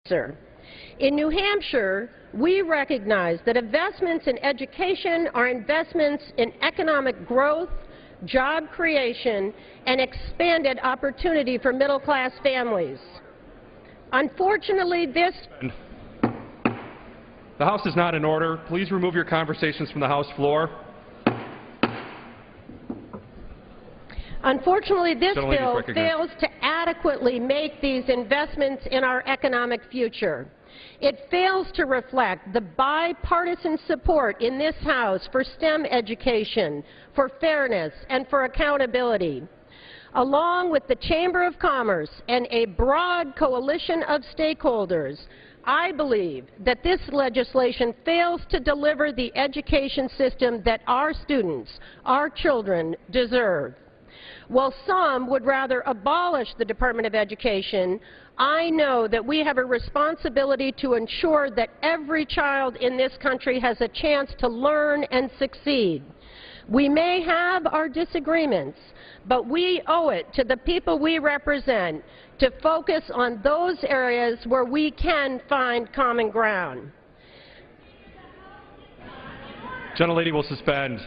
Sir. In New Hampshire, we recognize that investments in education are investments in economic growth, job creation, and expanded opportunity for middle-class families. Unfortunately, The House is not in order. Please remove your conversations from the House floor. Unfortunately, this bill fails to adequately make these investments in our economic future. It fails to reflect the bipartisan support in this House for STEM education, for fairness, and for accountability. Along with the Chamber of Commerce and a broad coalition of stakeholders, I believe that this legislation fails to deliver the education system that our students, our children, deserve. While some would rather abolish the Department of Education, I know that we have a responsibility to ensure that every child in this country has a chance to learn and succeed. We may have our disagreements, but we owe it to the people we represent to focus on those areas where we can find common ground. Gentlelady will suspend.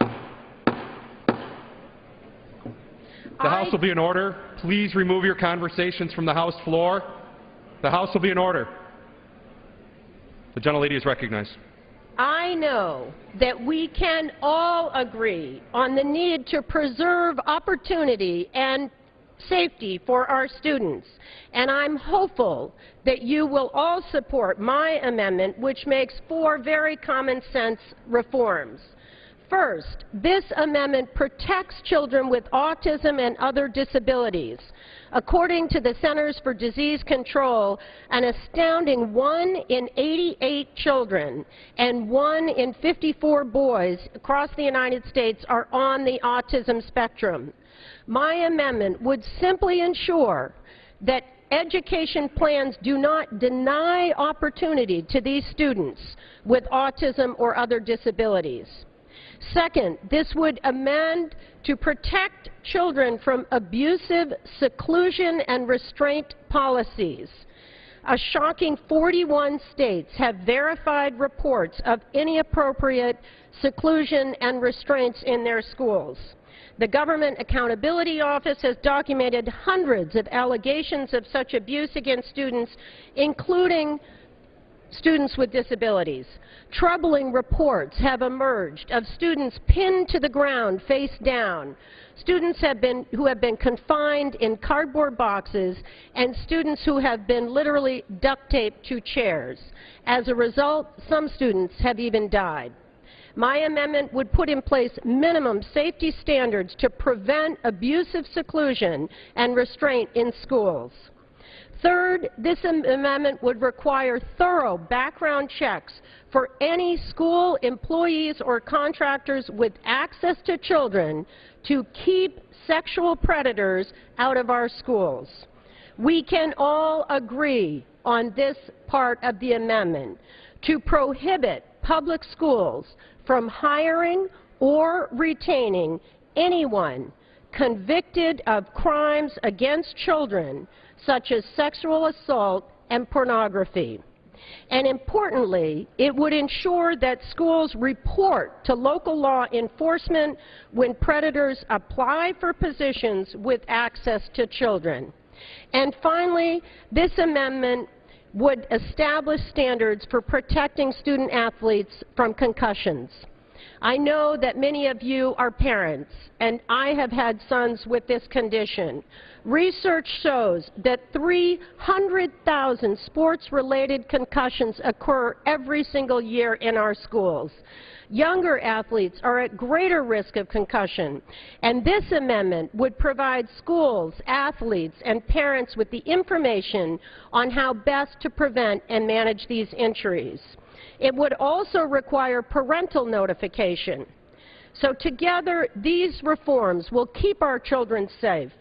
The House will be in order. Please remove your conversations from the House floor. The House will be in order. The gentlelady is recognized. I know that we can all agree on the need to preserve opportunity and safety for our students, and I'm hopeful that you will all support my amendment, which makes 4 very common-sense reforms. First, this amendment protects children with autism and other disabilities. According to the Centers for Disease Control, an astounding 1 in 88 children and 1 in 54 boys across the United States are on the autism spectrum. My amendment would simply ensure that education plans do not deny opportunity to these students with autism or other disabilities. Second, this would amend to protect children from abusive seclusion and restraint policies. A shocking 41 states have verified reports of inappropriate seclusion and restraints in their schools. The Government Accountability Office has documented hundreds of allegations of such abuse against students, including students with disabilities. Troubling reports have emerged of students pinned to the ground face down, students who have been confined in cardboard boxes, and students who have been literally duct taped to chairs. As a result, some students have even died. My amendment would put in place minimum safety standards to prevent abusive seclusion and restraint in schools. Third, this amendment would require thorough background checks for any school employees or contractors with access to children to keep sexual predators out of our schools. We can all agree on this part of the amendment to prohibit public schools from hiring or retaining anyone convicted of crimes against children such as sexual assault and pornography. And importantly, it would ensure that schools report to local law enforcement when predators apply for positions with access to children. And finally, this amendment would establish standards for protecting student athletes from concussions. I know that many of you are parents, and I have had sons with this condition. Research shows that 300,000 sports-related concussions occur every single year in our schools. Younger athletes are at greater risk of concussion, and this amendment would provide schools, athletes, and parents with the information on how best to prevent and manage these injuries. It would also require parental notification. So together, these reforms will keep our children safe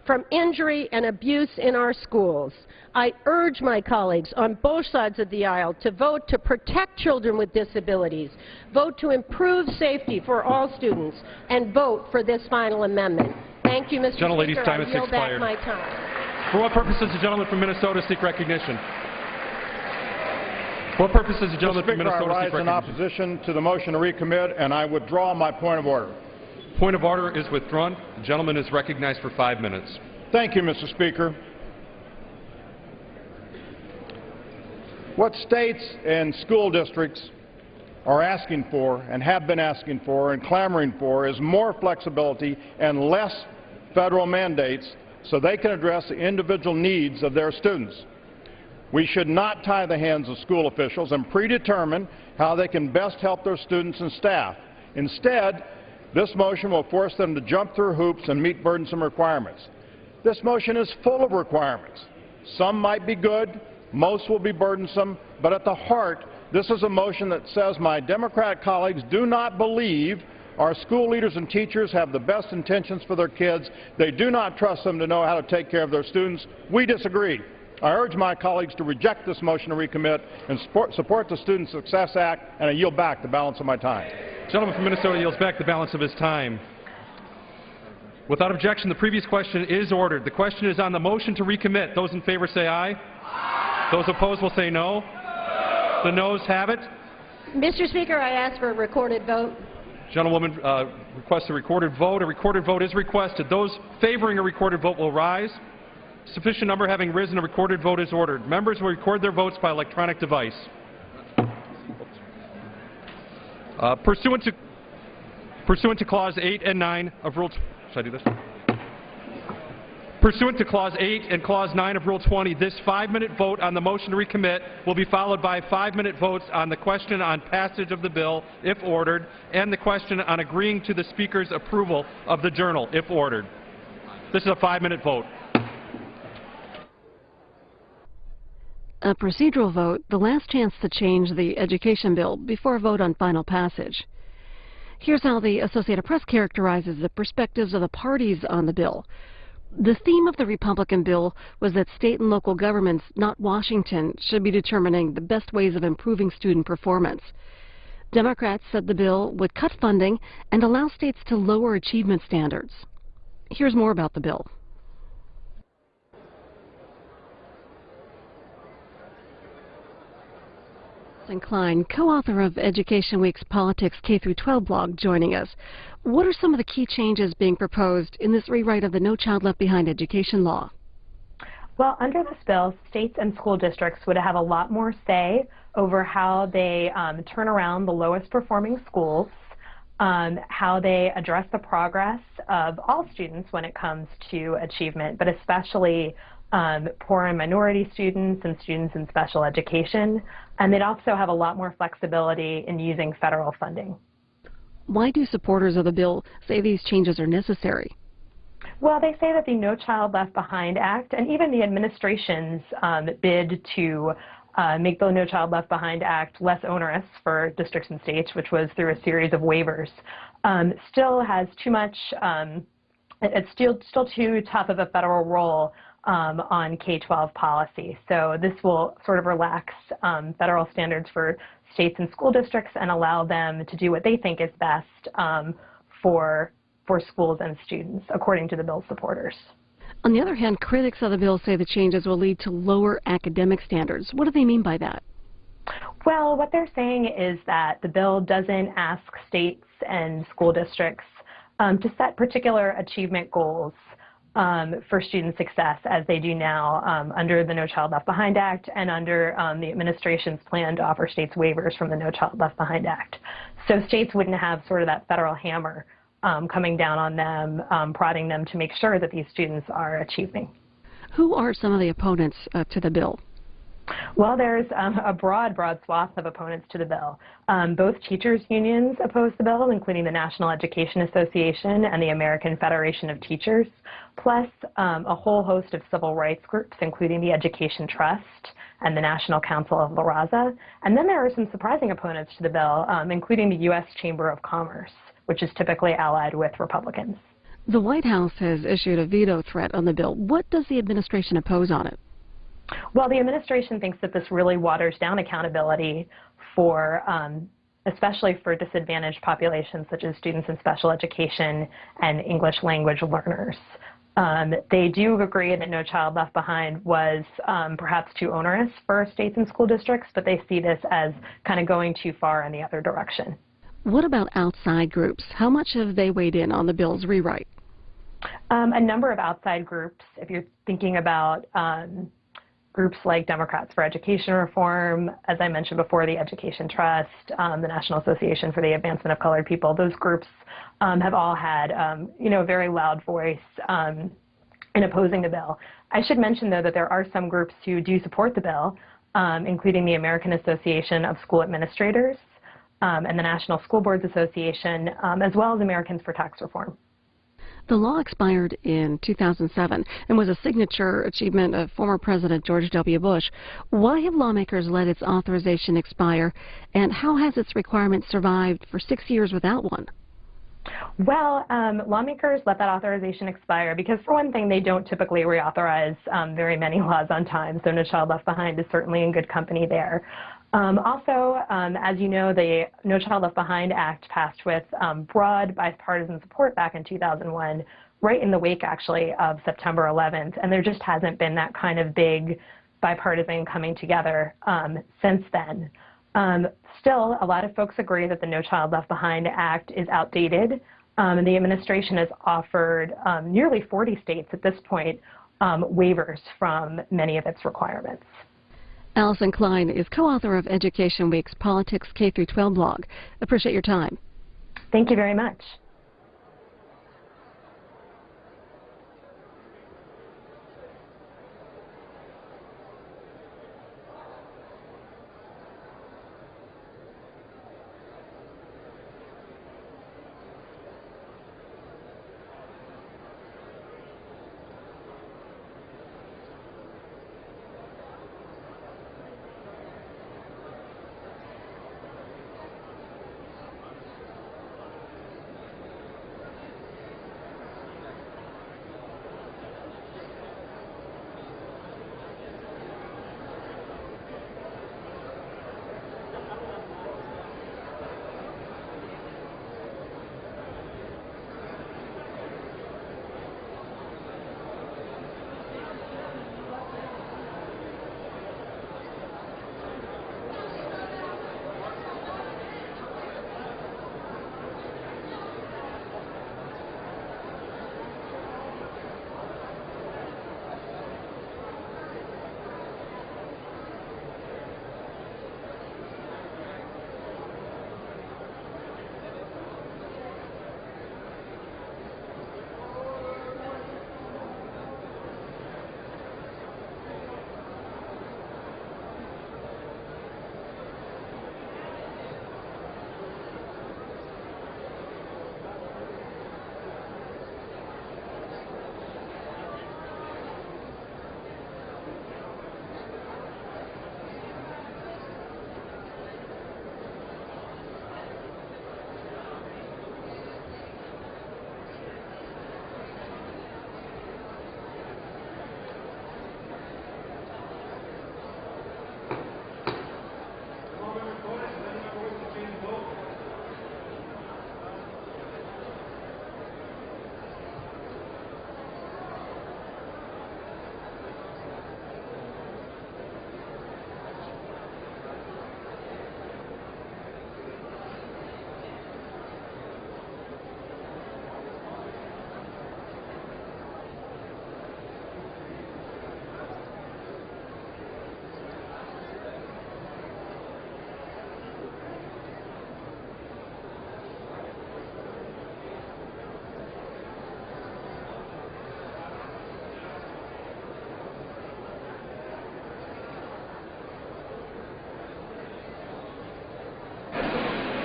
from injury and abuse in our schools. I urge my colleagues on both sides of the aisle to vote to protect children with disabilities, vote to improve safety for all students, and vote for this final amendment. Thank you, Mr. Gentlelady's Speaker. time has I yield back expired. my time. For what purpose does the gentleman from Minnesota seek recognition? What purpose does the gentleman from Mr. Speaker, I Minnesota rise seek in recognition? opposition to the motion to recommit, and I withdraw my point of order. Point of order is withdrawn. The gentleman is recognized for 5 minutes. Thank you, Mr. Speaker. What states and school districts are asking for and have been asking for and clamoring for is more flexibility and less federal mandates so they can address the individual needs of their students. We should not tie the hands of school officials and predetermine how they can best help their students and staff. Instead, this motion will force them to jump through hoops and meet burdensome requirements. This motion is full of requirements. Some might be good, most will be burdensome, but at the heart, this is a motion that says my Democratic colleagues do not believe our school leaders and teachers have the best intentions for their kids. They do not trust them to know how to take care of their students. We disagree. I urge my colleagues to reject this motion to recommit and support the Student Success Act, and I yield back the balance of my time. The gentleman from Minnesota yields back the balance of his time. Without objection, the previous question is ordered. The question is on the motion to recommit. Those in favor say aye. Aye. Those opposed will say no. The noes have it. Mr. Speaker, I ask for a recorded vote. Gentlewoman requests a recorded vote. A recorded vote is requested. Those favoring a recorded vote will rise. Sufficient number having risen, a recorded vote is ordered. Members will record their votes by electronic device. Pursuant to Clause 8 and 9 of Rule... Should I do this? Pursuant to Clause 8 and Clause 9 of Rule 20, this 5-minute vote on the motion to recommit will be followed by 5-minute votes on the question on passage of the bill, if ordered, and the question on agreeing to the Speaker's approval of the journal, if ordered. This is a 5-minute vote. A procedural vote, the last chance to change the education bill before a vote on final passage. Here's how the Associated Press characterizes the perspectives of the parties on the bill. The theme of the Republican bill was that state and local governments, not Washington, should be determining the best ways of improving student performance. Democrats said the bill would cut funding and allow states to lower achievement standards. Here's more about the bill. Klein, co-author of Education Week's Politics K-12 blog, joining us. What are some of the key changes being proposed in this rewrite of the No Child Left Behind education law? Well, under this bill, states and school districts would have a lot more say over how they turn around the lowest performing schools, how they address the progress of all students when it comes to achievement, but especially poor and minority students and students in special education. And they'd also have a lot more flexibility in using federal funding. Why do supporters of the bill say these changes are necessary? Well, they say that the No Child Left Behind Act and even the administration's bid to make the No Child Left Behind Act less onerous for districts and states, which was through a series of waivers, still has too much, it's still too tough of a federal role on K-12 policy. So this will sort of relax federal standards for states and school districts and allow them to do what they think is best for schools and students, according to the bill's supporters. On the other hand, critics of the bill say the changes will lead to lower academic standards. What do they mean by that? Well, what they're saying is that the bill doesn't ask states and school districts to set particular achievement goals for student success as they do now under the No Child Left Behind Act and under the administration's plan to offer states waivers from the No Child Left Behind Act. So states wouldn't have sort of that federal hammer coming down on them, prodding them to make sure that these students are achieving. Who are some of the opponents to the bill? Well, there's a broad swath of opponents to the bill. Both teachers' unions oppose the bill, including the National Education Association and the American Federation of Teachers, plus a whole host of civil rights groups, including the Education Trust and the National Council of La Raza. And then there are some surprising opponents to the bill, including the U.S. Chamber of Commerce, which is typically allied with Republicans. The White House has issued a veto threat on the bill. What does the administration oppose on it? Well, the administration thinks that this really waters down accountability for, especially for disadvantaged populations such as students in special education and English language learners. They do agree that No Child Left Behind was perhaps too onerous for states and school districts, but they see this as kind of going too far in the other direction. What about outside groups? How much have they weighed in on the bill's rewrite? A number of outside groups, if you're thinking about groups like Democrats for Education Reform, as I mentioned before, the Education Trust, the National Association for the Advancement of Colored People, those groups have all had, a very loud voice in opposing the bill. I should mention, though, that there are some groups who do support the bill, including the American Association of School Administrators and the National School Boards Association, as well as Americans for Tax Reform. The law expired in 2007 and was a signature achievement of former President George W. Bush. Why have lawmakers let its authorization expire, and how has its requirement survived for 6 years without one? Well, lawmakers let that authorization expire because, for one thing, they don't typically reauthorize very many laws on time, so No Child Left Behind is certainly in good company there. Also, as you know, the No Child Left Behind Act passed with broad bipartisan support back in 2001, right in the wake, actually, of September 11th, and there just hasn't been that kind of big bipartisan coming together since then. Still, a lot of folks agree that the No Child Left Behind Act is outdated, and the administration has offered nearly 40 states at this point waivers from many of its requirements. Allison Klein is co-author of Education Week's Politics K-12 blog. Appreciate your time. Thank you very much.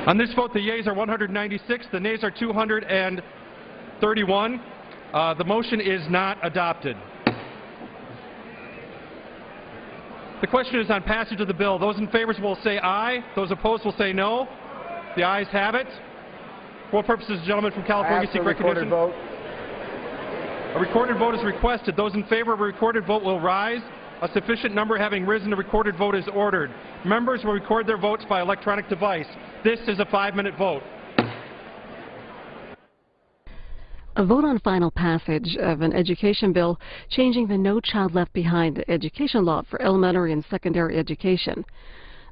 On this vote, the yeas are 196, the nays are 231. The motion is not adopted. The question is on passage of the bill. Those in favor will say aye. Those opposed will say no. The ayes have it. For what purposes, gentlemen from California seek recognition? Vote. A recorded vote is requested. Those in favor of a recorded vote will rise. A sufficient number having risen, a recorded vote is ordered. Members will record their votes by electronic device. This is a 5-minute vote. A vote on final passage of an education bill changing the No Child Left Behind education law for elementary and secondary education.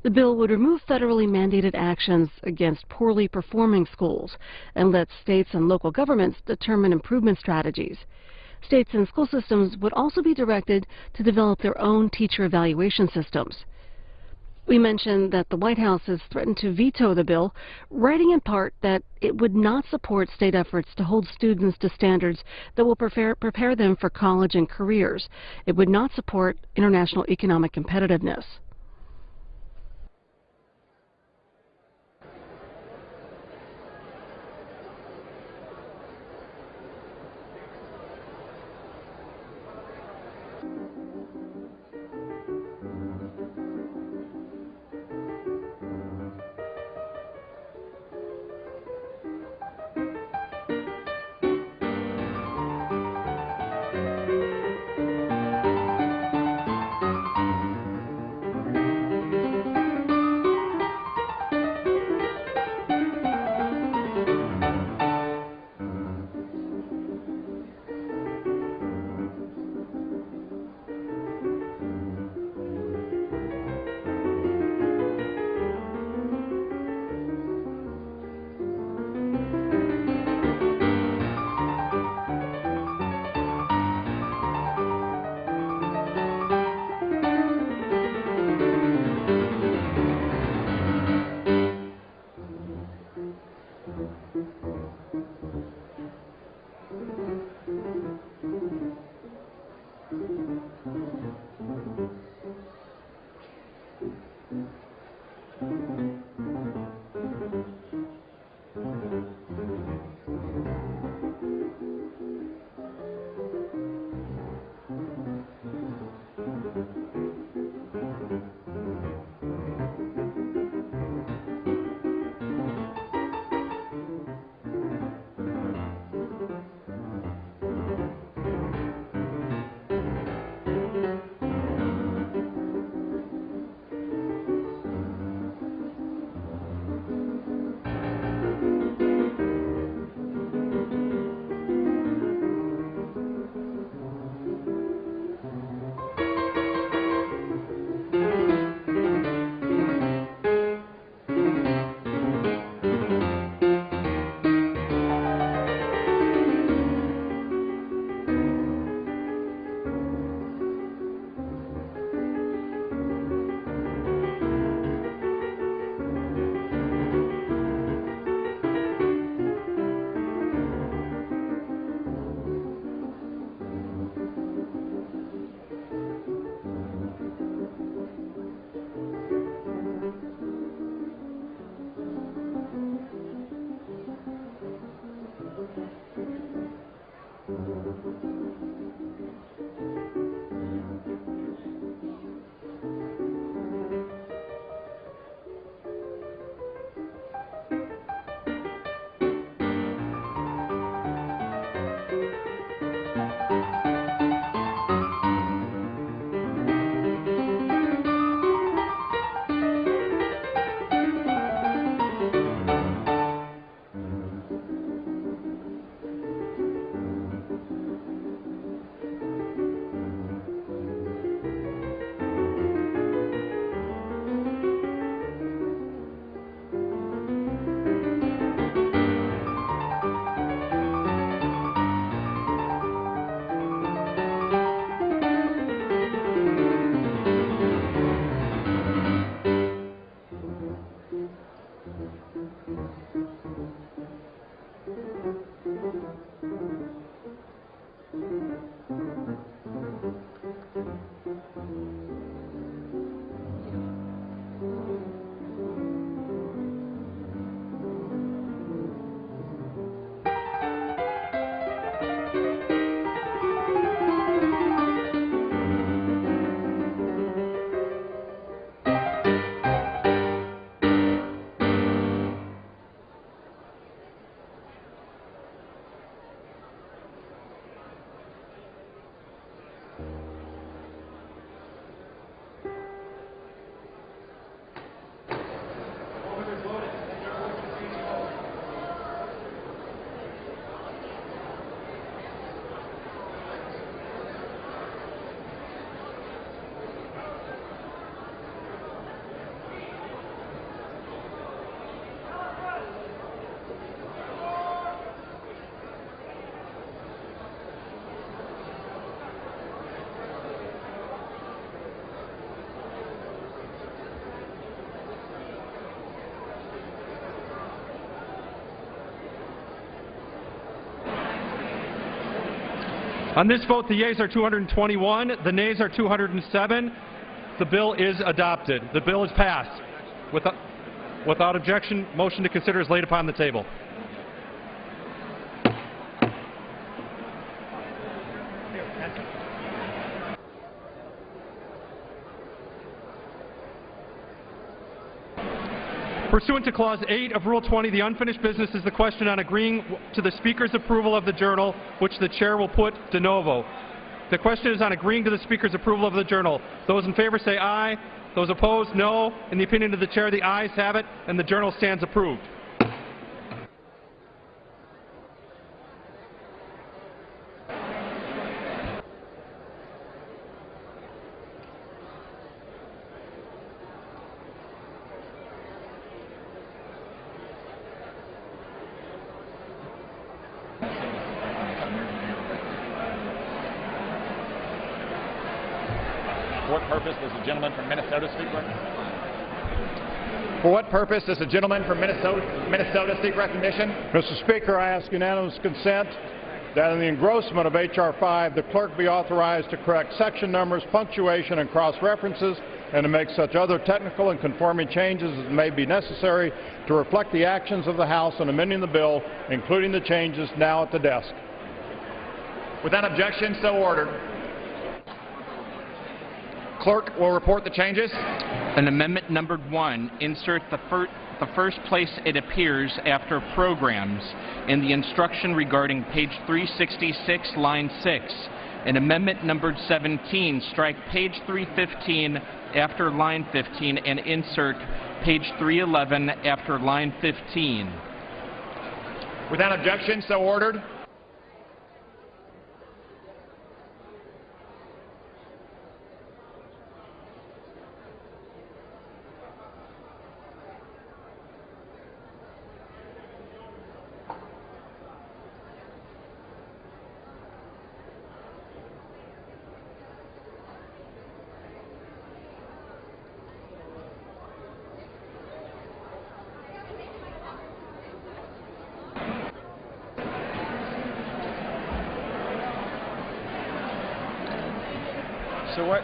The bill would remove federally mandated actions against poorly performing schools and let states and local governments determine improvement strategies. States and school systems would also be directed to develop their own teacher evaluation systems. We mentioned that the White House has threatened to veto the bill, writing in part that it would not support state efforts to hold students to standards that will prepare them for college and careers. It would not support international economic competitiveness. On this vote, the yeas are 221, the nays are 207. The bill is adopted. The bill is passed. Without objection, motion to consider is laid upon the table. Pursuant to Clause 8 of Rule 20, the unfinished business is the question on agreeing to the Speaker's approval of the journal, which the Chair will put de novo. The question is on agreeing to the Speaker's approval of the journal. Those in favor say aye. Those opposed, no. In the opinion of the Chair, the ayes have it, and the journal stands approved. For what purpose does the gentleman from Minnesota speak? For what purpose does the gentleman from Minnesota seek recognition? Mr. Speaker, I ask unanimous consent that in the engrossment of H.R. 5, the clerk be authorized to correct section numbers, punctuation, and cross-references, and to make such other technical and conforming changes as may be necessary to reflect the actions of the House in amending the bill, including the changes now at the desk. Without objection, so ordered. Clerk will report the changes. An amendment numbered 1, insert the first place it appears after programs in the instruction regarding page 366, line 6. An amendment numbered 17, strike page 315 after line 15 and insert page 311 after line 15. Without objection, so ordered. So what?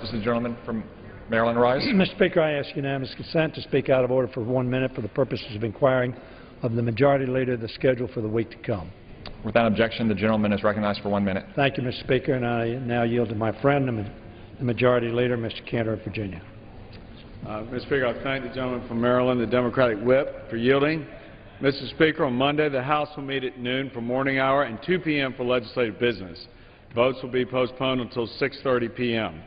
Does the gentleman from Maryland rise? Mr. Speaker, I ask unanimous consent to speak out of order for 1 minute for the purposes of inquiring of the Majority Leader the schedule for the week to come. Without objection, the gentleman is recognized for 1 minute. Thank you, Mr. Speaker, and I now yield to my friend, the Majority Leader, Mr. Cantor of Virginia. Mr. Speaker, I thank the gentleman from Maryland, the Democratic whip, for yielding. Mr. Speaker, on Monday, the House will meet at noon for morning hour and 2 p.m. for legislative business. Votes will be postponed until 6:30 p.m.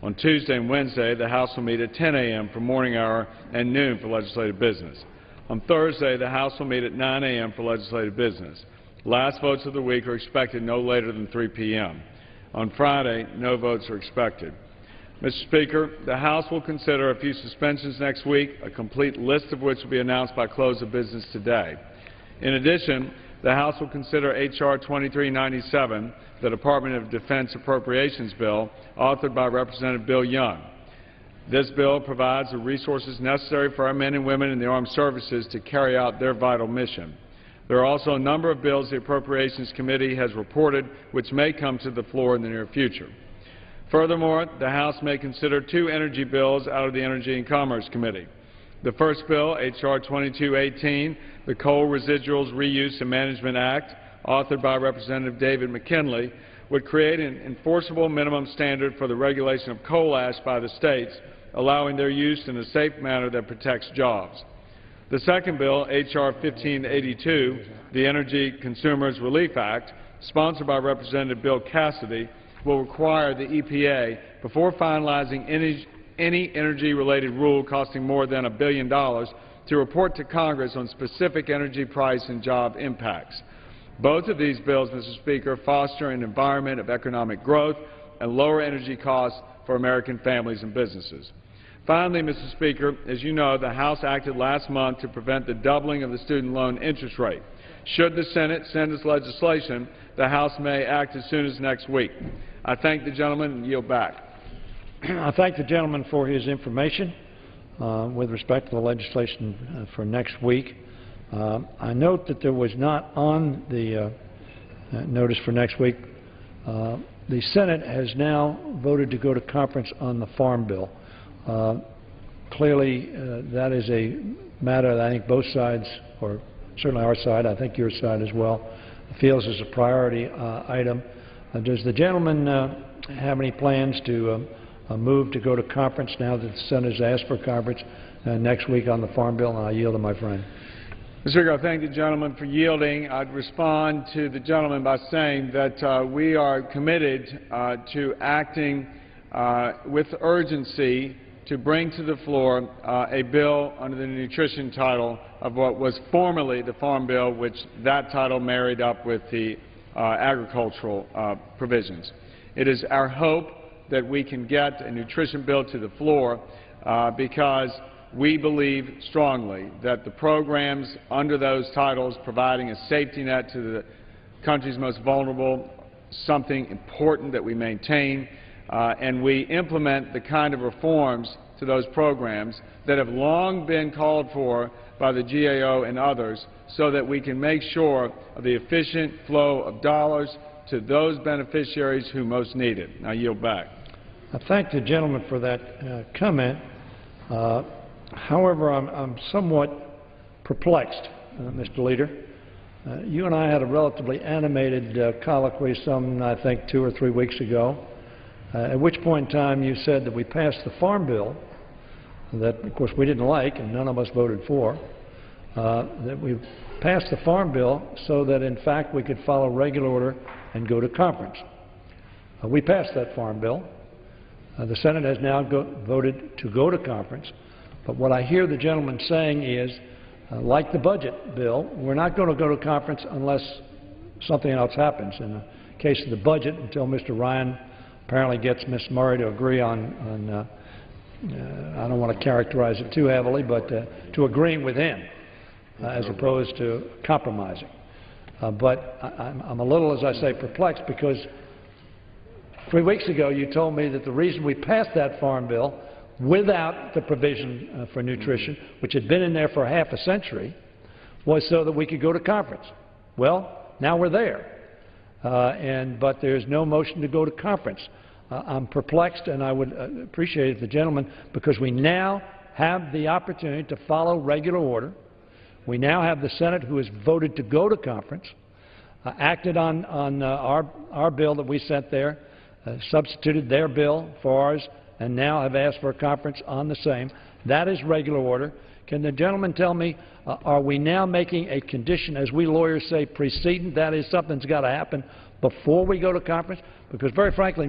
On Tuesday and Wednesday, the House will meet at 10 a.m. for morning hour and noon for legislative business. On Thursday, the House will meet at 9 a.m. for legislative business. Last votes of the week are expected no later than 3 p.m. On Friday, no votes are expected. Mr. Speaker, the House will consider a few suspensions next week, a complete list of which will be announced by close of business today. In addition, the House will consider H.R. 2397, the Department of Defense Appropriations Bill, authored by Representative Bill Young. This bill provides the resources necessary for our men and women in the armed services to carry out their vital mission. There are also a number of bills the Appropriations Committee has reported which may come to the floor in the near future. Furthermore, the House may consider 2 energy bills out of the Energy and Commerce Committee. The first bill, H.R. 2218, the Coal Residuals Reuse and Management Act, authored by Representative David McKinley, would create an enforceable minimum standard for the regulation of coal ash by the states, allowing their use in a safe manner that protects jobs. The second bill, H.R. 1582, the Energy Consumers Relief Act, sponsored by Representative Bill Cassidy, will require the EPA, before finalizing any energy-related rule costing more than $1 billion, to report to Congress on specific energy price and job impacts. Both of these bills, Mr. Speaker, foster an environment of economic growth and lower energy costs for American families and businesses. Finally, Mr. Speaker, as you know, the House acted last month to prevent the doubling of the student loan interest rate. Should the Senate send this legislation, the House may act as soon as next week. I thank the gentleman and yield back. I thank the gentleman for his information with respect to the legislation for next week. I note that there was not on the notice for next week. The Senate has now voted to go to conference on the Farm Bill. Clearly, that is a matter that I think both sides, or certainly our side, I think your side as well, feels is a priority item. Does the gentleman have any plans to move to go to conference now that the Senate has asked for conference next week on the Farm Bill? And I yield to my friend. Mr. Speaker, I thank the gentleman for yielding. I'd respond to the gentleman by saying that we are committed to acting with urgency to bring to the floor a bill under the nutrition title of what was formerly the Farm Bill, which that title married up with the agricultural provisions. It is our hope that we can get a nutrition bill to the floor because we believe strongly that the programs under those titles providing a safety net to the country's most vulnerable, something important that we maintain, and we implement the kind of reforms to those programs that have long been called for by the GAO and others so that we can make sure of the efficient flow of dollars to those beneficiaries who most need it. I yield back. I thank the gentleman for that comment. However, I'm somewhat perplexed, Mr. Leader. You and I had a relatively animated colloquy some, I think, 2 or 3 weeks ago, at which point in time you said that we passed the Farm Bill that, of course, we didn't like and none of us voted for, that we passed the Farm Bill so that, in fact, we could follow regular order and go to conference. We passed that Farm Bill. The Senate has now voted to go to conference. But what I hear the gentleman saying is, like the budget bill, we're not going to go to conference unless something else happens. In the case of the budget, until Mr. Ryan apparently gets Ms. Murray to agree on I don't want to characterize it too heavily, but to agreeing with him as opposed to compromising. But I'm a little, as I say, perplexed because 3 weeks ago you told me that the reason we passed that Farm Bill without the provision for nutrition, which had been in there for half a century, was so that we could go to conference. Well, now we're there, but there's no motion to go to conference. I'm perplexed, and I would appreciate it if the gentleman, because we now have the opportunity to follow regular order. We now have the Senate, who has voted to go to conference, acted on our bill that we sent there, substituted their bill for ours, and now have asked for a conference on the same. That is regular order. Can the gentleman tell me, are we now making a condition, as we lawyers say, precedent? That is, something's got to happen before we go to conference? Because very frankly,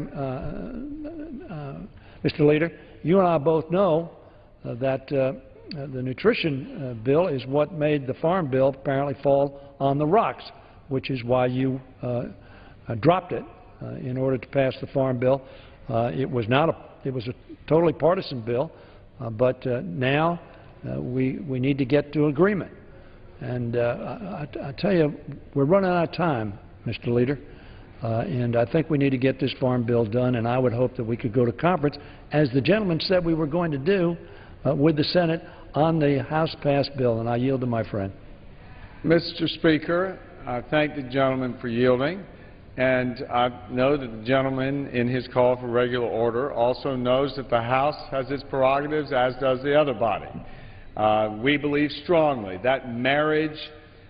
Mr. Leader, you and I both know that the nutrition bill is what made the Farm Bill apparently fall on the rocks, which is why you dropped it in order to pass the Farm Bill. It was a totally partisan bill, but now we need to get to agreement. And I tell you, we're running out of time, Mr. Leader, and I think we need to get this Farm Bill done, and I would hope that we could go to conference, as the gentleman said we were going to do with the Senate on the House-passed bill, and I yield to my friend. Mr. Speaker, I thank the gentleman for yielding. And I know that the gentleman, in his call for regular order, also knows that the House has its prerogatives, as does the other body. We believe strongly that marriage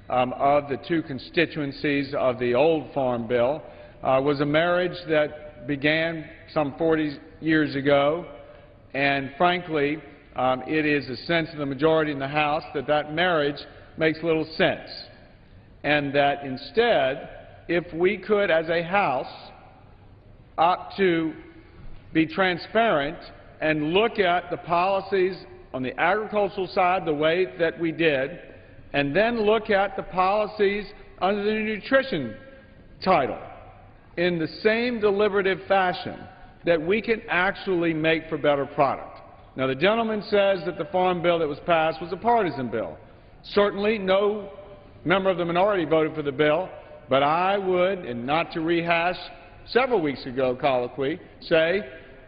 of the two constituencies of the old Farm Bill was a marriage that began some 40 years ago, and frankly, it is a sense of the majority in the House that that marriage makes little sense, and that instead, if we could, as a House, opt to be transparent and look at the policies on the agricultural side the way that we did, and then look at the policies under the nutrition title in the same deliberative fashion, that we can actually make for better product. Now, the gentleman says that the Farm Bill that was passed was a partisan bill. Certainly no member of the minority voted for the bill, but I would, and not to rehash several weeks ago colloquy, say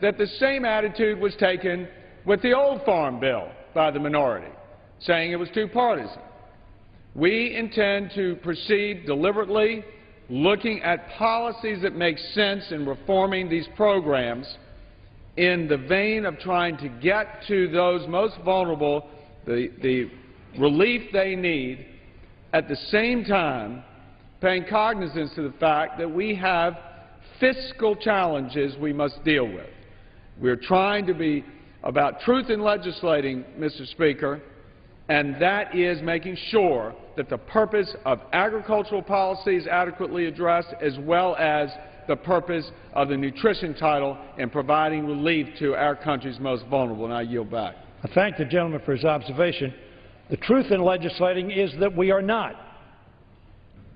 that the same attitude was taken with the old Farm Bill by the minority, saying it was too partisan. We intend to proceed deliberately, looking at policies that make sense in reforming these programs in the vein of trying to get to those most vulnerable the relief they need, at the same time paying cognizance to the fact that we have fiscal challenges we must deal with. We're trying to be about truth in legislating, Mr. Speaker, and that is making sure that the purpose of agricultural policy is adequately addressed, as well as the purpose of the nutrition title in providing relief to our country's most vulnerable. And I yield back. I thank the gentleman for his observation. The truth in legislating is that we are not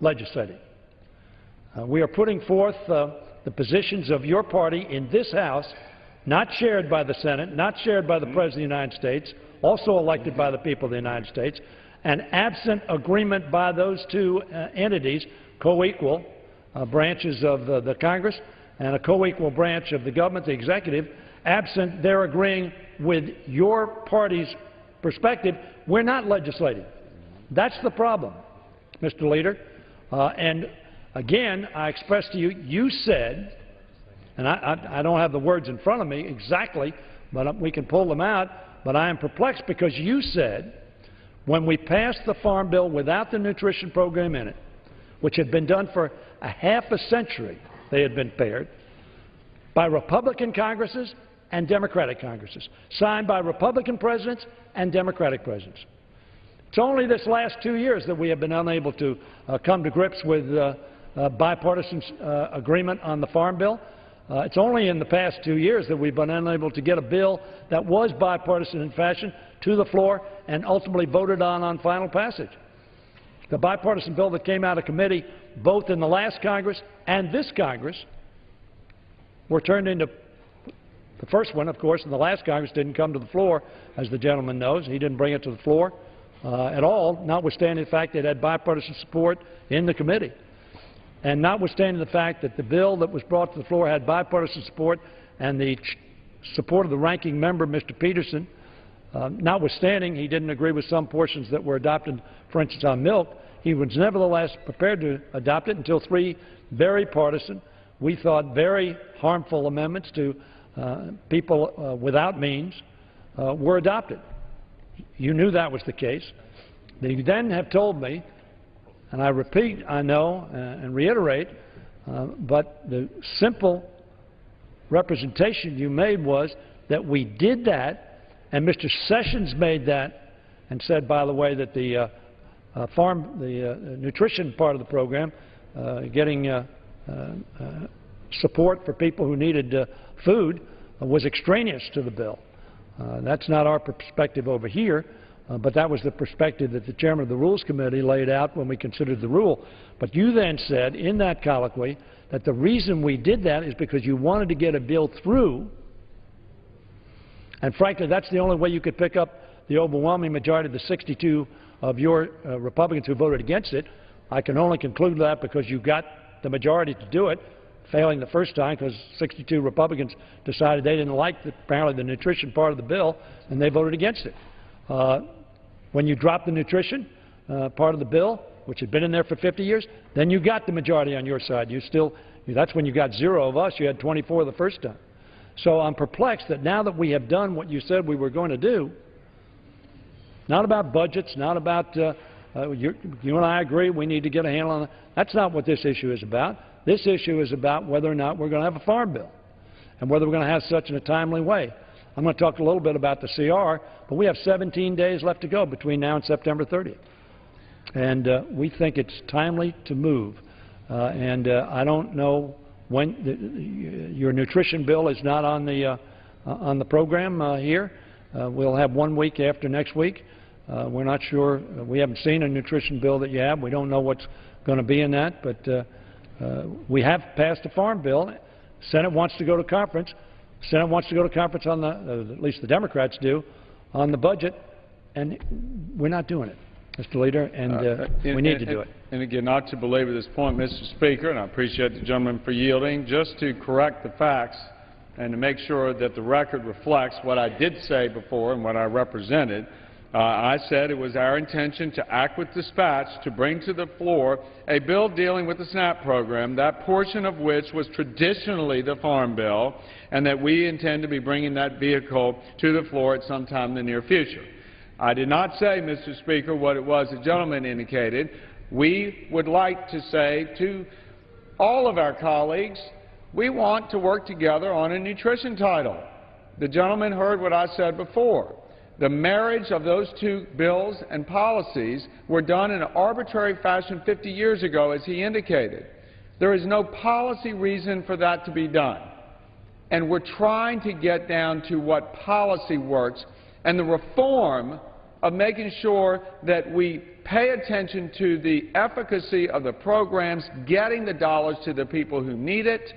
legislating. We are putting forth the positions of your party in this House, not shared by the Senate, not shared by the President of the United States, also elected by the people of the United States, and absent agreement by those two entities, co-equal branches of the Congress and a co-equal branch of the government, the executive, absent their agreeing with your party's perspective, we're not legislating. That's the problem, Mr. Leader. And again, I express to you, you said, and I don't have the words in front of me exactly, but we can pull them out, but I am perplexed because you said, when we passed the Farm Bill without the nutrition program in it, which had been done for a half a century, they had been paired, by Republican Congresses and Democratic Congresses, signed by Republican presidents and Democratic presidents. It's only this last 2 years that we have been unable to come to grips with bipartisan agreement on the Farm Bill. It's only in the past 2 years that we've been unable to get a bill that was bipartisan in fashion to the floor and ultimately voted on final passage. The bipartisan bill that came out of committee, both in the last Congress and this Congress, were turned into the first one, of course, in the last Congress didn't come to the floor, as the gentleman knows. He didn't bring it to the floor at all, notwithstanding the fact that it had bipartisan support in the committee. And notwithstanding the fact that the bill that was brought to the floor had bipartisan support and the support of the ranking member, Mr. Peterson, notwithstanding he didn't agree with some portions that were adopted, for instance, on milk, he was nevertheless prepared to adopt it until three very partisan, we thought very harmful amendments to people without means were adopted. You knew that was the case. They then have told me, and I repeat, I know, and reiterate, but the simple representation you made was that we did that, and Mr. Sessions made that and said, by the way, that the nutrition part of the program, getting support for people who needed food, was extraneous to the bill. That's not our perspective over here, but that was the perspective that the chairman of the Rules Committee laid out when we considered the rule. But you then said in that colloquy that the reason we did that is because you wanted to get a bill through, and frankly, that's the only way you could pick up the overwhelming majority of the 62 of your Republicans who voted against it. I can only conclude that because you got the majority to do it, failing the first time because 62 Republicans decided they didn't like, apparently, the nutrition part of the bill, and they voted against it. When you dropped the nutrition part of the bill, which had been in there for 50 years, then you got the majority on your side. That's when you got 0 of us. You had 24 the first time. So I'm perplexed that now that we have done what you said we were going to do, not about budgets, not about you and I agree we need to get a handle on that. That's not what this issue is about. This issue is about whether or not we're going to have a farm bill and whether we're going to have such in a timely way. I'm going to talk a little bit about the CR, but we have 17 days left to go between now and September 30th. And we think it's timely to move. I don't know when your nutrition bill is not on the program here. We'll have 1 week after next week. We're not sure. We haven't seen a nutrition bill that you have. We don't know what's going to be in that, but we have passed a farm bill. Senate wants to go to conference. Senate wants to go to conference on the, at least the Democrats do, on the budget, and we're not doing it, Mr. Leader, and we need to do it. And again, not to belabor this point, Mr. Speaker, and I appreciate the gentleman for yielding, just to correct the facts and to make sure that the record reflects what I did say before and what I represented. I said it was our intention to act with dispatch to bring to the floor a bill dealing with the SNAP program, that portion of which was traditionally the Farm Bill, and that we intend to be bringing that vehicle to the floor at some time in the near future. I did not say, Mr. Speaker, what it was the gentleman indicated. We would like to say to all of our colleagues, we want to work together on a nutrition title. The gentleman heard what I said before. The marriage of those two bills and policies were done in an arbitrary fashion 50 years ago, as he indicated. There is no policy reason for that to be done. And we're trying to get down to what policy works and the reform of making sure that we pay attention to the efficacy of the programs, getting the dollars to the people who need it,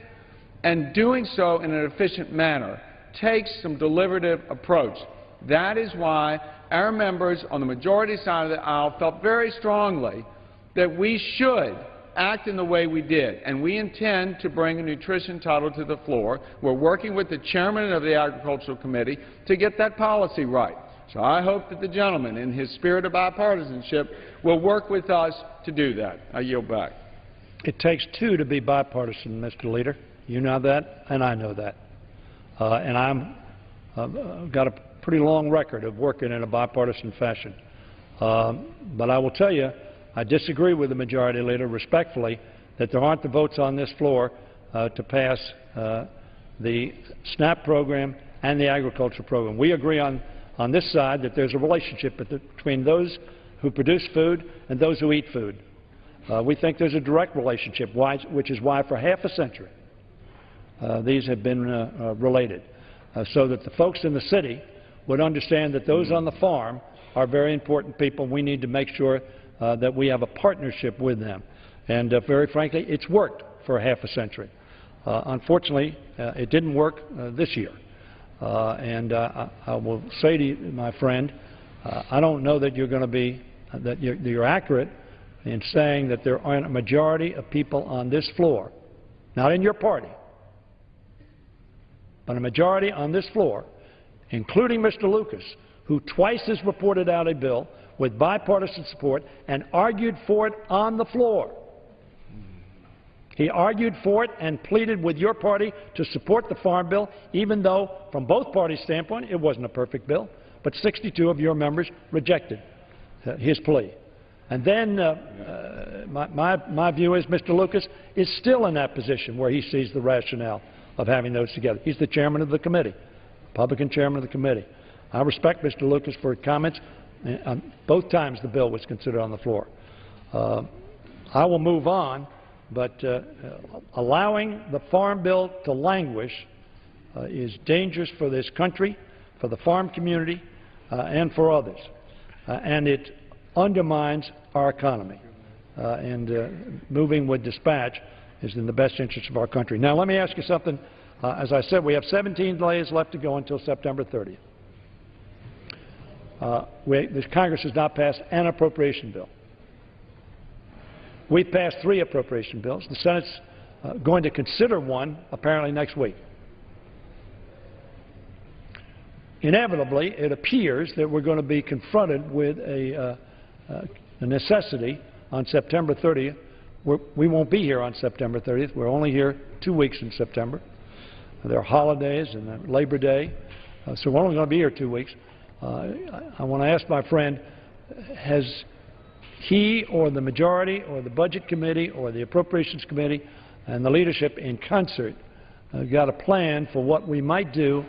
and doing so in an efficient manner takes some deliberative approach. That is why our members on the majority side of the aisle felt very strongly that we should act in the way we did, and we intend to bring a nutrition title to the floor. We're working with the chairman of the Agricultural Committee to get that policy right. So I hope that the gentleman, in his spirit of bipartisanship, will work with us to do that. I yield back. It takes two to be bipartisan, Mr. Leader. You know that, and I know that. And I've got a pretty long record of working in a bipartisan fashion. But I will tell you, I disagree with the Majority Leader respectfully that there aren't the votes on this floor to pass the SNAP program and the agriculture program. We agree on this side that there's a relationship between those who produce food and those who eat food. We think there's a direct relationship, which is why for half a century these have been related, so that the folks in the city would understand that those on the farm are very important people. We need to make sure that we have a partnership with them. And very frankly, it's worked for half a century. Unfortunately, it didn't work this year. And I will say to you, my friend, I don't know that you're going to be, that you're accurate in saying that there aren't a majority of people on this floor, not in your party, but a majority on this floor, including Mr. Lucas, who twice has reported out a bill with bipartisan support and argued for it on the floor. He argued for it and pleaded with your party to support the Farm Bill, even though, from both parties' standpoint, it wasn't a perfect bill, but 62 of your members rejected his plea. And then my view is Mr. Lucas is still in that position where he sees the rationale of having those together. He's the chairman of the committee. Republican chairman of the committee. I respect Mr. Lucas for his comments. Both times the bill was considered on the floor. I will move on, but allowing the Farm Bill to languish is dangerous for this country, for the farm community, and for others. And it undermines our economy. Moving with dispatch is in the best interest of our country. Now, let me ask you something. As I said, we have 17 days left to go until September 30th. The Congress has not passed an appropriation bill. We've passed 3 appropriation bills. The Senate's going to consider one apparently next week. Inevitably, it appears that we're going to be confronted with a necessity on September 30th. We won't be here on September 30th. We're only here 2 weeks in September. There are holidays and Labor Day, so we're only going to be here 2 weeks. I want to ask my friend, has he or the majority or the Budget Committee or the Appropriations Committee and the leadership in concert got a plan for what we might do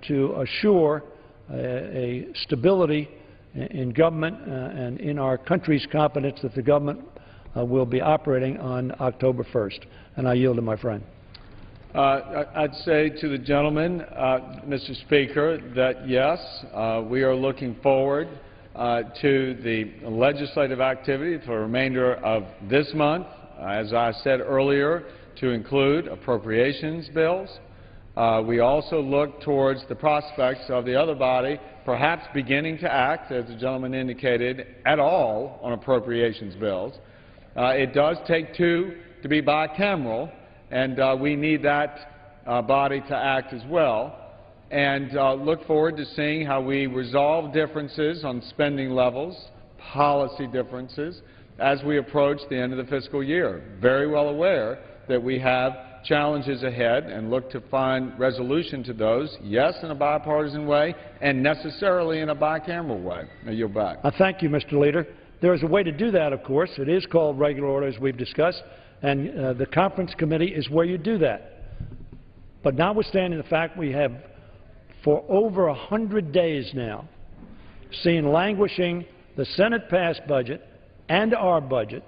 to assure a stability in government and in our country's confidence that the government will be operating on October 1st? And I yield to my friend. I'd say to the gentleman, Mr. Speaker, that yes, we are looking forward to the legislative activity for the remainder of this month, as I said earlier, to include appropriations bills. We also look towards the prospects of the other body perhaps beginning to act, as the gentleman indicated, at all on appropriations bills. It does take two to be bicameral, and we need that body to act as well. And look forward to seeing how we resolve differences on spending levels, policy differences, as we approach the end of the fiscal year. Very well aware that we have challenges ahead and look to find resolution to those, yes, in a bipartisan way, and necessarily in a bicameral way. Now, yield back. Thank you, Mr. Leader. There is a way to do that, of course. It is called regular order, as we've discussed, and the conference committee is where you do that. But notwithstanding the fact we have, for over 100 days now, seen languishing the Senate-passed budget and our budget,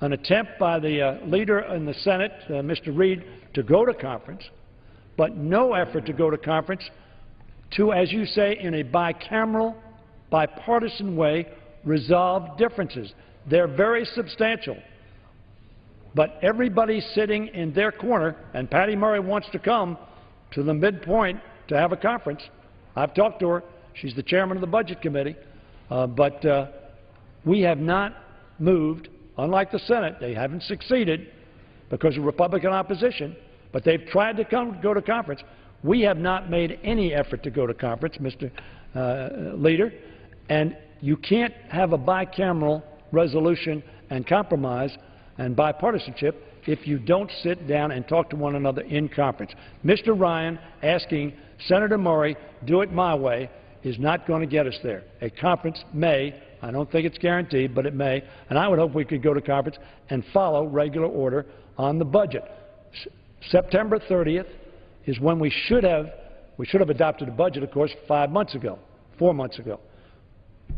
an attempt by the leader in the Senate, Mr. Reid, to go to conference, but no effort to go to conference to, as you say, in a bicameral, bipartisan way, resolve differences. They're very substantial. But everybody's sitting in their corner, and Patty Murray wants to come to the midpoint to have a conference. I've talked to her. She's the chairman of the Budget Committee. But we have not moved. Unlike the Senate, they haven't succeeded because of Republican opposition, but they've tried to go to conference. We have not made any effort to go to conference, Mr. Leader, and you can't have a bicameral resolution and compromise and bipartisanship if you don't sit down and talk to one another in conference. Mr. Ryan asking Senator Murray, do it my way, is not going to get us there. A conference may, I don't think it's guaranteed, but it may, and I would hope we could go to conference and follow regular order on the budget. September 30th is when we should have adopted a budget, of course, 4 months ago.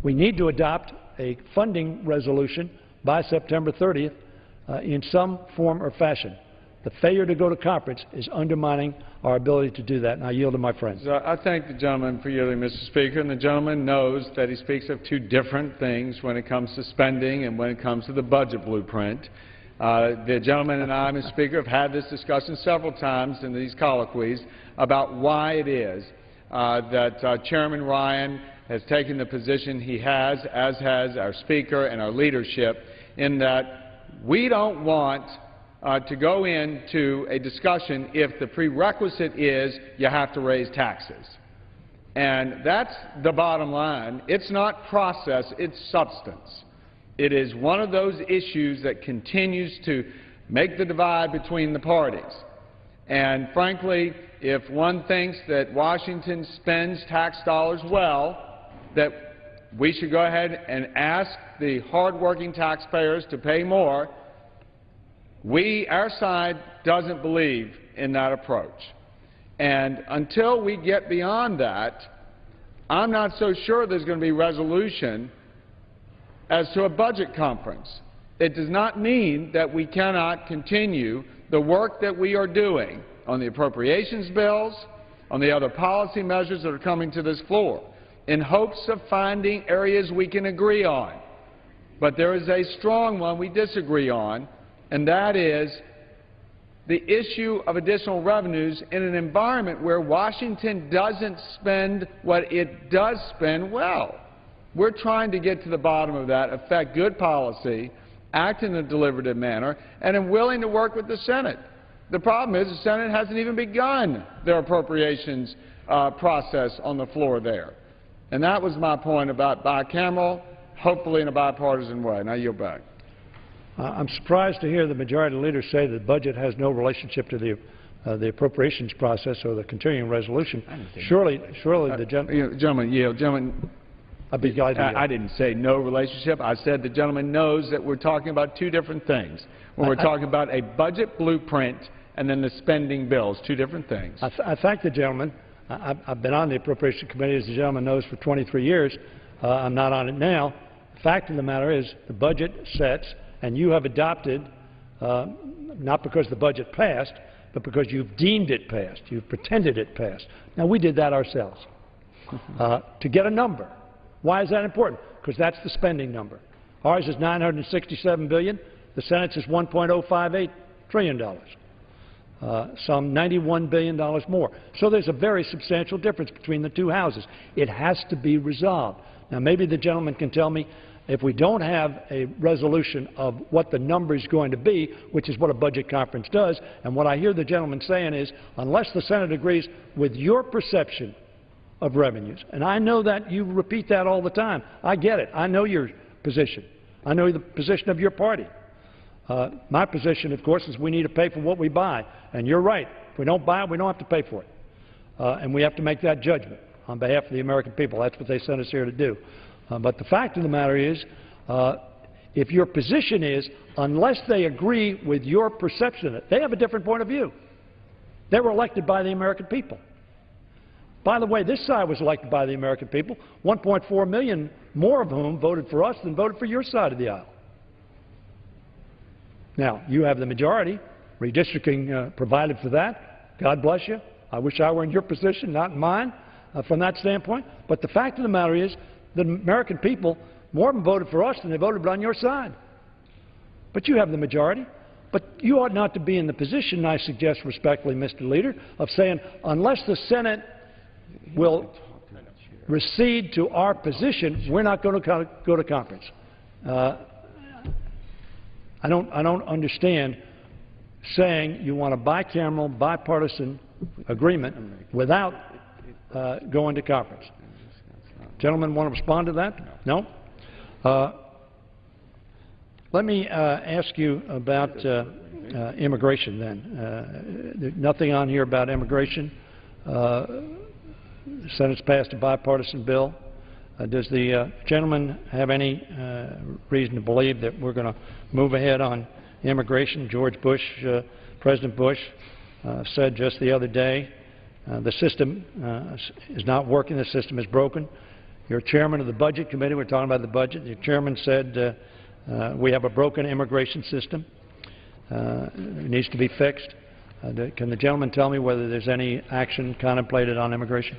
We need to adopt a funding resolution by September 30th in some form or fashion. The failure to go to conference is undermining our ability to do that, and I yield to my friend. I thank the gentleman for yielding, Mr. Speaker, and the gentleman knows that he speaks of two different things when it comes to spending and when it comes to the budget blueprint. The gentleman and I, Mr. Speaker, have had this discussion several times in these colloquies about why it is that Chairman Ryan has taken the position he has, as has our Speaker and our leadership, in that we don't want to go into a discussion if the prerequisite is you have to raise taxes. And that's the bottom line. It's not process, it's substance. It is one of those issues that continues to make the divide between the parties. And frankly, if one thinks that Washington spends tax dollars well, that we should go ahead and ask the hardworking taxpayers to pay more, our side doesn't believe in that approach. And until we get beyond that, I'm not so sure there's going to be resolution as to a budget conference. It does not mean that we cannot continue the work that we are doing on the appropriations bills, on the other policy measures that are coming to this floor, in hopes of finding areas we can agree on. But there is a strong one we disagree on, and that is the issue of additional revenues in an environment where Washington doesn't spend what it does spend well. We're trying to get to the bottom of that, affect good policy, act in a deliberative manner, and I'm willing to work with the Senate. The problem is the Senate hasn't even begun their appropriations process on the floor there. And that was my point about bicameral, hopefully in a bipartisan way. Now yield back. I'm surprised to hear the majority leader say that the budget has no relationship to the the appropriations process or the continuing resolution, surely the Gentleman, yield. Gentleman, I'd be glad to yield. I didn't say no relationship. I said the gentleman knows that we're talking about two different things. When we're talking about a budget blueprint and then the spending bills, two different things. I thank the gentleman. I've been on the Appropriation Committee, as the gentleman knows, for 23 years. I'm not on it now. The fact of the matter is the budget sets, and you have adopted, not because the budget passed, but because you've deemed it passed. You've pretended it passed. Now, we did that ourselves to get a number. Why is that important? Because that's the spending number. Ours is $967 billion. The Senate's is $1.058 trillion. Some $91 billion more. So there's a very substantial difference between the two houses. It has to be resolved. Now, maybe the gentleman can tell me, if we don't have a resolution of what the number is going to be, which is what a budget conference does, and what I hear the gentleman saying is, unless the Senate agrees with your perception of revenues, and I know that you repeat that all the time. I get it. I know your position. I know the position of your party. My position, of course, is we need to pay for what we buy. And you're right. If we don't buy it, we don't have to pay for it. And we have to make that judgment on behalf of the American people. That's what they sent us here to do. But the fact of the matter is, if your position is, unless they agree with your perception of it, they have a different point of view. They were elected by the American people. By the way, this side was elected by the American people, 1.4 million more of whom voted for us than voted for your side of the aisle. Now, you have the majority. Redistricting provided for that. God bless you. I wish I were in your position, not in mine, from that standpoint. But the fact of the matter is, the American people, more of them voted for us than they voted on your side. But you have the majority. But you ought not to be in the position, I suggest respectfully, Mr. Leader, of saying, unless the Senate will recede to our position, we're not going to go to conference. I don't understand saying you want a bicameral, bipartisan agreement without going to conference. Gentlemen want to respond to that? No? Let me ask you about immigration then. There's nothing on here about immigration. The Senate's passed a bipartisan bill. Does the gentleman have any reason to believe that we're going to move ahead on immigration? George Bush, President Bush, said just the other day, the system is not working, the system is broken. You're chairman of the Budget Committee, we're talking about the budget. Your chairman said we have a broken immigration system. It needs to be fixed. Can the gentleman tell me whether there's any action contemplated on immigration?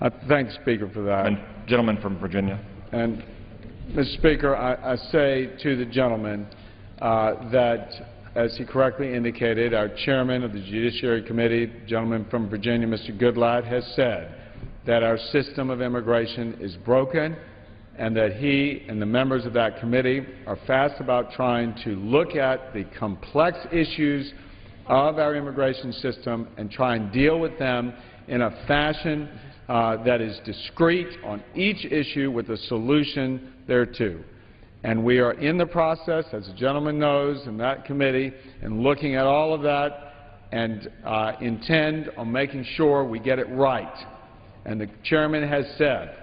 I thank the Speaker for that. And gentleman from Virginia. And, Mr. Speaker, I say to the gentleman that, as he correctly indicated, our chairman of the Judiciary Committee, gentleman from Virginia, Mr. Goodlatte, has said that our system of immigration is broken and that he and the members of that committee are fast about trying to look at the complex issues of our immigration system and try and deal with them in a fashion that is discrete on each issue with a solution thereto. And we are in the process, as the gentleman knows, in that committee, and looking at all of that and intend on making sure we get it right. And the chairman has said,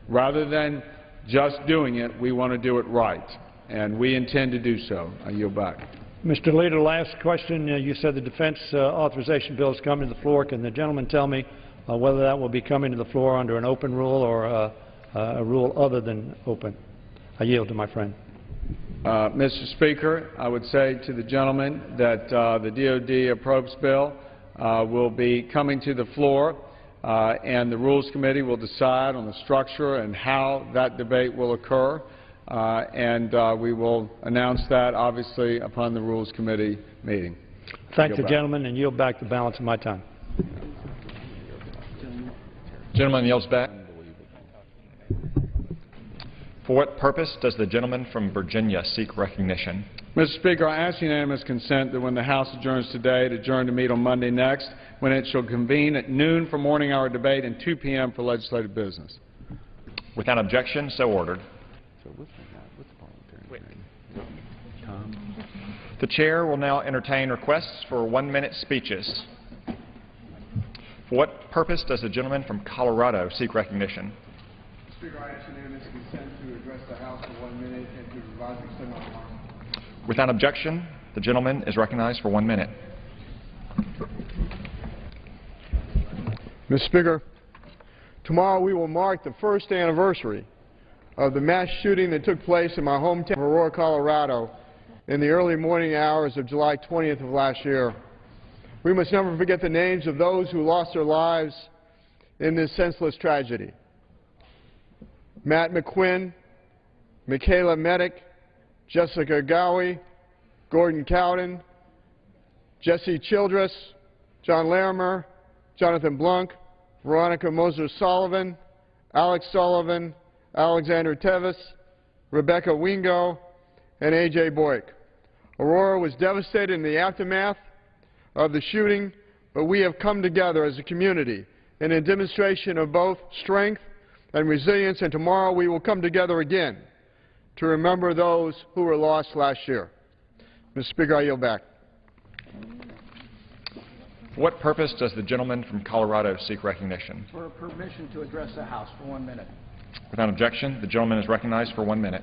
rather than just doing it, we want to do it right. And we intend to do so. I yield back. Mr. Leader, last question. You said the defense authorization bill is coming to the floor. Can the gentleman tell me whether that will be coming to the floor under an open rule or a rule other than open? I yield to my friend. Mr. Speaker, I would say to the gentleman that the DOD appropriations bill will be coming to the floor, and the Rules Committee will decide on the structure and how that debate will occur. And we will announce that, obviously, upon the Rules Committee meeting. Thank the gentleman, and yield back the balance of my time. Gentleman yields back. For what purpose does the gentleman from Virginia seek recognition? Mr. Speaker, I ask unanimous consent that when the House adjourns today, it adjourn to meet on Monday next, when it shall convene at noon for morning hour debate and 2 p.m. for legislative business. Without objection, so ordered. So what's the parliamentarian name? Tom? The chair will now entertain requests for 1-minute speeches. For what purpose does the gentleman from Colorado seek recognition? Speaker, I ask unanimous consent to address the House for 1 minute and to revise and extend my remarks. Without objection, the gentleman is recognized for 1 minute. Mr. Speaker, tomorrow we will mark the first anniversary of the mass shooting that took place in my hometown of Aurora, Colorado in the early morning hours of July 20th of last year. We must never forget the names of those who lost their lives in this senseless tragedy. Matt McQuinn, Michaela Medic, Jessica Gowie, Gordon Cowden, Jesse Childress, John Larimer, Jonathan Blunk, Veronica Moser-Sullivan, Alex Sullivan, Alexander Tevis, Rebecca Wingo, and A.J. Boyk. Aurora was devastated in the aftermath of the shooting, but we have come together as a community in a demonstration of both strength and resilience, and tomorrow we will come together again to remember those who were lost last year. Mr. Speaker, I yield back. For what purpose does the gentleman from Colorado seek recognition? For permission to address the House for 1 minute. Without objection, the gentleman is recognized for 1 minute.